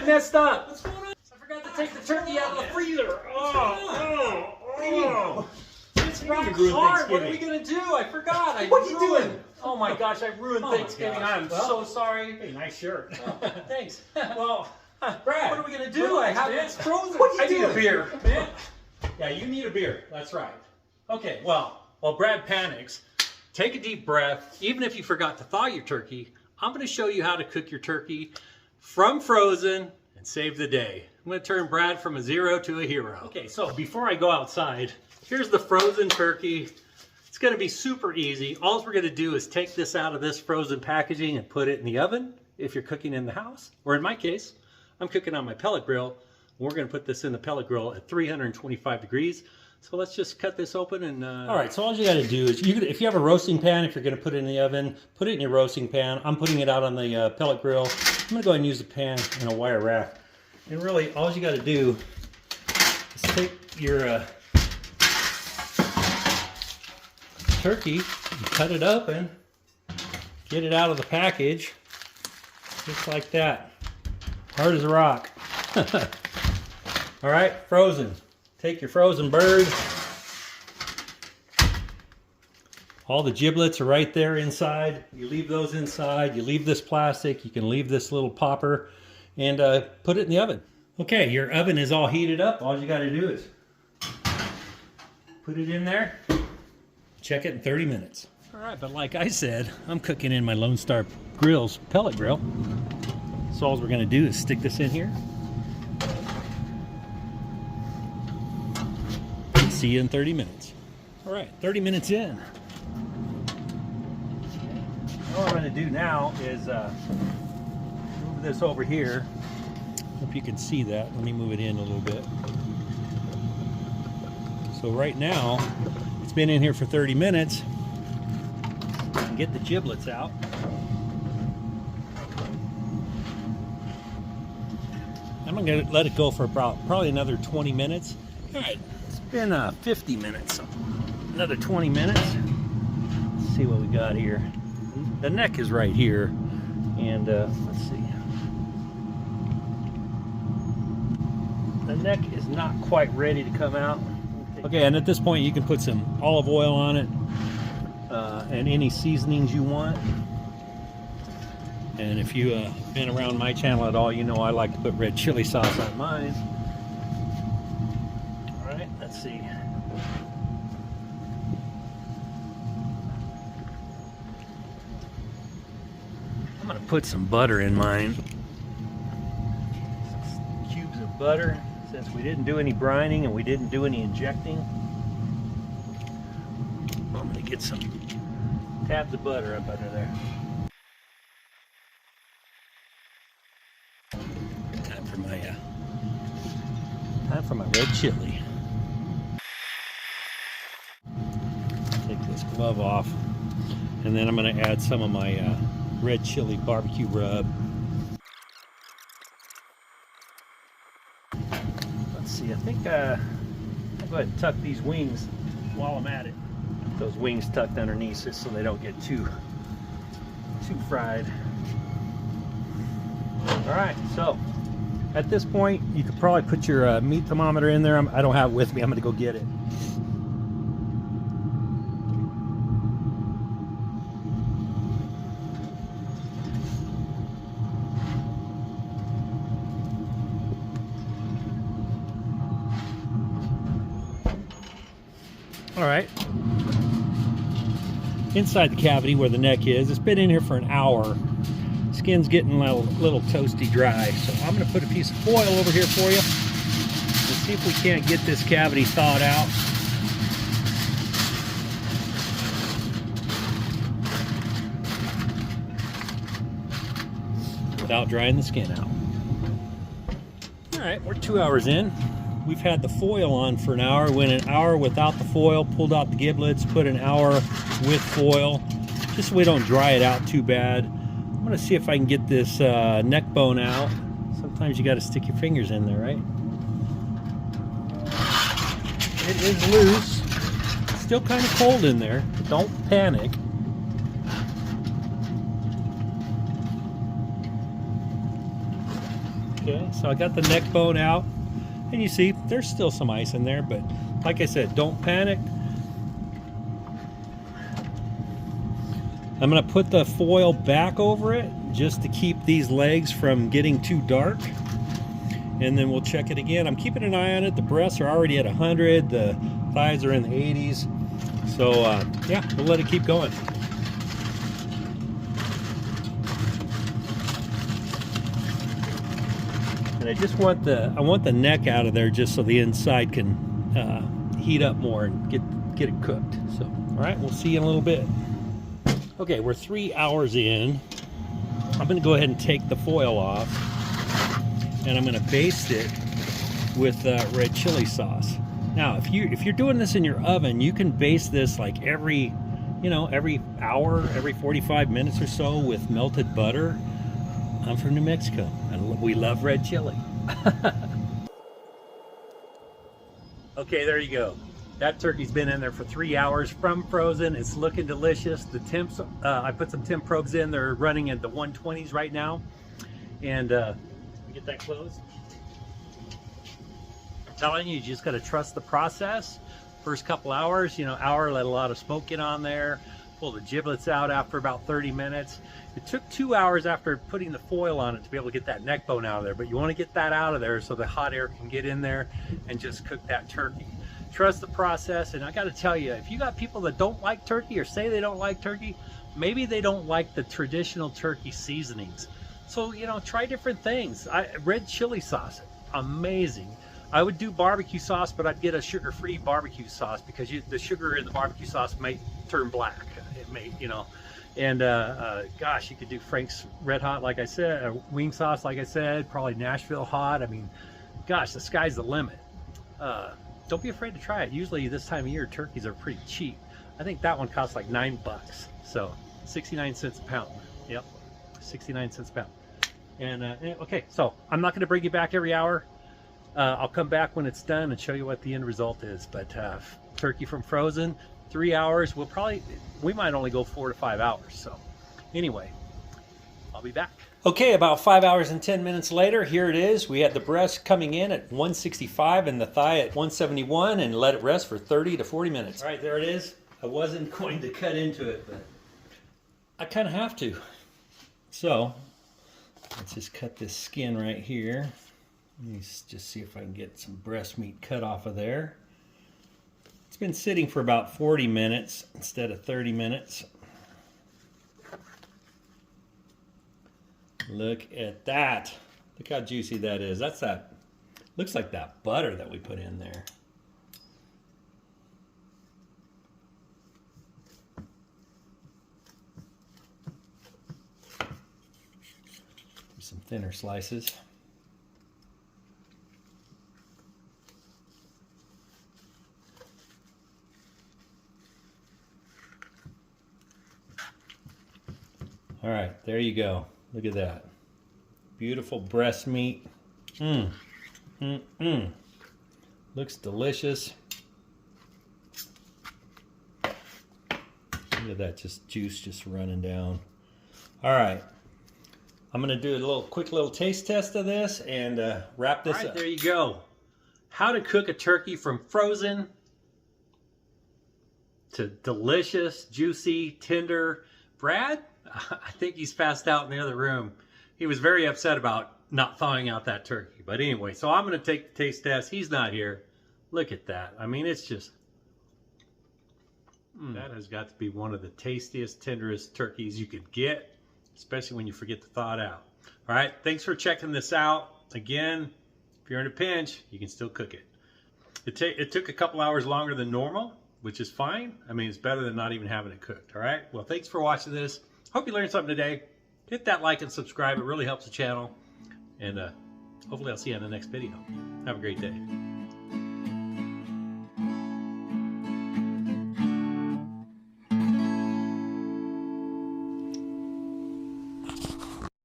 messed up. What's going on? I forgot to take the turkey out of the freezer. It's rock ruined hard. What are Thanksgiving. we gonna do? I forgot. What are you doing? Oh my gosh, I ruined Oh my Thanksgiving. gosh. I'm so sorry. Hey, nice shirt. Oh, thanks. Well, Brad, what are we gonna do? I have it's frozen. What are I you need a doing? beer, man. Yeah, you need a beer. That's right. Okay, well, while Brad panics, take a deep breath. Even if you forgot to thaw your turkey, I'm going to show you how to cook your turkey from frozen and save the day. I'm going to turn Brad from a zero to a hero. Okay, so before I go outside, here's the frozen turkey. It's going to be super easy. All we're going to do is take this out of this frozen packaging and put it in the oven if you're cooking in the house. Or in my case, I'm cooking on my pellet grill. We're going to put this in the pellet grill at 325 degrees. So let's just cut this open and... All right, so all you got to do is, if you have a roasting pan, if you're going to put it in the oven, put it in your roasting pan. I'm putting it out on the pellet grill. I'm going to go ahead and use the pan in a wire rack. And really, all you got to do is take your turkey and cut it open, get it out of the package, just like that. Hard as a rock. All right, frozen. Take your frozen bird. All the giblets are right there inside. You leave those inside. You leave this plastic. You can leave this little popper and put it in the oven. Okay, your oven is all heated up. All you got to do is put it in there. Check it in 30 minutes. All right, but like I said, I'm cooking in my Lone Star Grill's pellet grill. So all we're going to do is stick this in here. See you in 30 minutes. All right, 30 minutes in. What I'm going to do now is move this over here. Hope you can see that. Let me move it in a little bit. So right now, it's been in here for 30 minutes. Get the giblets out. I'm going to let it go for about probably another 20 minutes. All right. It's been 50 minutes, another 20 minutes. Let's see what we got here. The neck is right here, and let's see. The neck is not quite ready to come out. Okay, and at this point you can put some olive oil on it and any seasonings you want. And if you've been around my channel at all, you know I like to put red chili sauce on mine. Let's see. I'm going to put some butter in mine. Some cubes of butter, since we didn't do any brining and we didn't do any injecting. I'm going to get some tabs of butter up under there. Time for my red chili. Take this glove off, and then I'm going to add some of my red chili barbecue rub. Let's see, I think I'll go ahead and tuck these wings while I'm at it. Those wings tucked underneath just so they don't get too fried. All right, so at this point you could probably put your meat thermometer in there. I don't have it with me. I'm going to go get it. All right, inside the cavity where the neck is, it's been in here for an hour. Skin's getting a little toasty dry, so I'm going to put a piece of foil over here for you and see if we can't get this cavity thawed out. Without drying the skin out. All right, we're 2 hours in. We've had the foil on for an hour. Went an hour without the foil, pulled out the giblets, put an hour with foil, just so we don't dry it out too bad. I'm gonna see if I can get this neck bone out. Sometimes you gotta stick your fingers in there, right? It is loose. It's still kind of cold in there, but don't panic. Okay, so I got the neck bone out, and you see there's still some ice in there, but like I said, don't panic. I'm gonna put the foil back over it just to keep these legs from getting too dark, and then we'll check it again. I'm keeping an eye on it. The breasts are already at 100, the thighs are in the 80s, so yeah, we'll let it keep going. And I just want the neck out of there just so the inside can heat up more and get it cooked. So, all right, we'll see you in a little bit. Okay, we're 3 hours in. I'm gonna go ahead and take the foil off, and I'm gonna baste it with red chili sauce. Now, if you're doing this in your oven, you can baste this like every hour, every 45 minutes or so with melted butter. I'm from New Mexico, and we love red chili. Okay, there you go. That turkey's been in there for 3 hours from frozen. It's looking delicious. The temps, I put some temp probes in. They're running at the 120s right now. And get that closed. I'm telling you, you just got to trust the process. First couple hours, hour, let a lot of smoke get on there. Pull the giblets out after about 30 minutes. It took 2 hours after putting the foil on it to be able to get that neck bone out of there, but you want to get that out of there so the hot air can get in there and just cook that turkey. Trust the process, and I got to tell you, if you got people that don't like turkey or say they don't like turkey, maybe they don't like the traditional turkey seasonings. So, try different things. Red chili sauce, amazing. I would do barbecue sauce, but I'd get a sugar-free barbecue sauce because the sugar in the barbecue sauce may turn black. It may, and gosh, you could do Frank's Red Hot, like I said, wing sauce, like I said, probably Nashville Hot. I mean, gosh, the sky's the limit. Don't be afraid to try it. Usually this time of year, turkeys are pretty cheap. I think that one costs like $9, so 69 cents a pound. Yep, 69 cents a pound. And okay, so I'm not going to bring you back every hour. I'll come back when it's done and show you what the end result is. But turkey from frozen, 3 hours. We might only go 4 to 5 hours. So anyway, I'll be back. Okay, about 5 hours and 10 minutes later, here it is. We had the breast coming in at 165 and the thigh at 171, and let it rest for 30 to 40 minutes. All right, there it is. I wasn't going to cut into it, but I kind of have to. So let's just cut this skin right here. Let me just see if I can get some breast meat cut off of there. It's been sitting for about 40 minutes instead of 30 minutes. Look at that. Look how juicy that is. Looks like that butter that we put in there. Some thinner slices. All right, there you go. Look at that. Beautiful breast meat. Looks delicious. Look at that, juice just running down. All right. I'm going to do a quick little taste test of this and wrap this up. There you go. How to cook a turkey from frozen to delicious, juicy, tender. Brad, I think he's passed out in the other room. He was very upset about not thawing out that turkey. But anyway, so I'm going to take the taste test. He's not here. Look at that. I mean, it's just... that has got to be one of the tastiest, tenderest turkeys you could get, especially when you forget to thaw it out. All right, thanks for checking this out. Again, if you're in a pinch, you can still cook it. It took a couple hours longer than normal, which is fine. I mean, it's better than not even having it cooked. All right, well, thanks for watching this. Hope you learned something today. Hit that like and subscribe. It really helps the channel. And hopefully I'll see you in the next video. Have a great day.